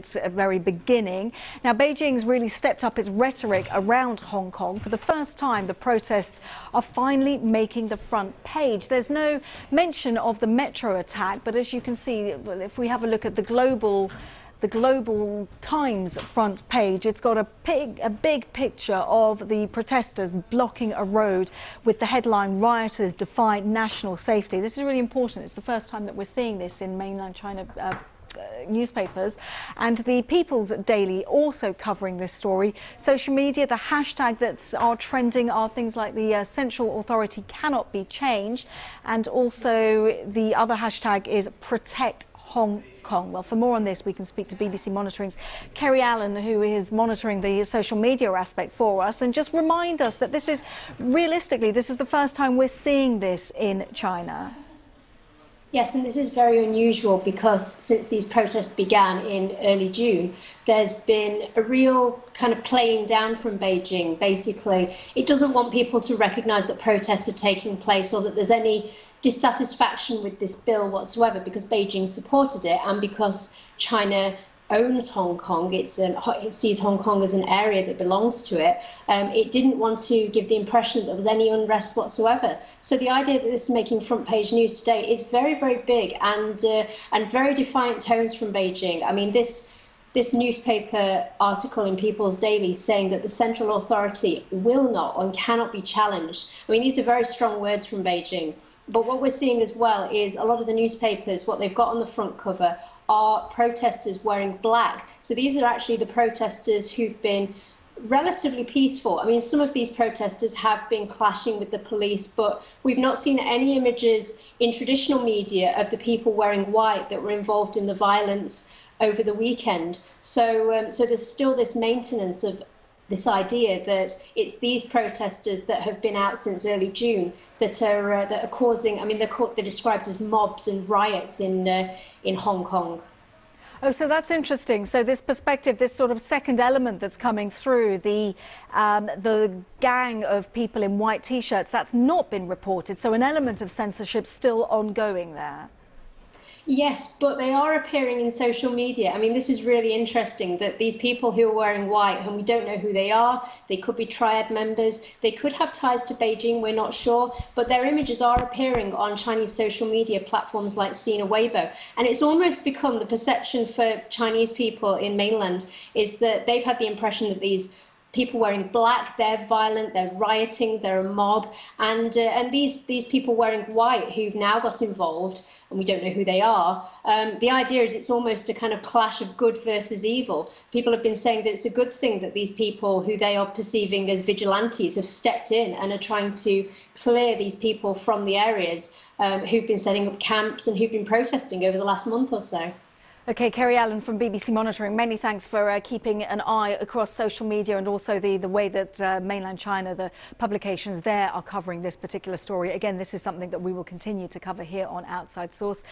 its very beginning. Now, Beijing's really stepped up its rhetoric around Hong Kong. For the first time, the protests are finally making the front page. There's no mention of the metro attack, but as you can see, if we have a look at the Global Times front page, it's got a big picture of the protesters blocking a road with the headline "Rioters Defy National Safety." This is really important. It's the first time that we're seeing this in mainland China newspapers, and the People's Daily also covering this story. Social media, the hashtag that are trending are things like the Central Authority cannot be changed, and also the other hashtag is Protect Hong Kong. Well, for more on this, we can speak to BBC Monitoring's Kerry Allen, who is monitoring the social media aspect for us, and just remind us that this is realistically, this is the first time we're seeing this in China. Yes, and this is very unusual because since these protests began in early June, there's been a real kind of playing down from Beijing. Basically, it doesn't want people to recognise that protests are taking place or that there's any dissatisfaction with this bill whatsoever, because Beijing supported it and because China owns Hong Kong. It sees Hong Kong as an area that belongs to it. It didn't want to give the impression that there was any unrest whatsoever. So the idea that this is making front page news today is very, very big and very defiant tones from Beijing. I mean, this newspaper article in People's Daily saying that the Central Authority will not and cannot be challenged. I mean, these are very strong words from Beijing. But what we're seeing as well is a lot of the newspapers, what they've got on the front cover are protesters wearing black. So these are actually the protesters who've been relatively peaceful. I mean, some of these protesters have been clashing with the police, but we've not seen any images in traditional media of the people wearing white that were involved in the violence over the weekend. So there's still this maintenance of this idea that it's these protesters that have been out since early June that are causing. I mean, they're described as mobs and riots in Hong Kong. Oh, so that's interesting. So this perspective, this sort of second element that's coming through, the gang of people in white T-shirts, that's not been reported. So an element of censorship still ongoing there. Yes, but they are appearing in social media. I mean, this is really interesting that these people who are wearing white, and we don't know who they are, they could be Triad members, they could have ties to Beijing, we're not sure, but their images are appearing on Chinese social media platforms like Sina Weibo. And it's almost become the perception for Chinese people in mainland is that they've had the impression that these people wearing black, they're violent, they're rioting, they're a mob, and these people wearing white who've now got involved, and we don't know who they are. The idea is it's almost a kind of clash of good versus evil. People have been saying that it's a good thing that these people who they are perceiving as vigilantes have stepped in and are trying to clear these people from the areas who've been setting up camps and who've been protesting over the last month or so. OK, Kerry Allen from BBC Monitoring, many thanks for keeping an eye across social media and also the way that mainland China, the publications there are covering this particular story. Again, this is something that we will continue to cover here on Outside Source.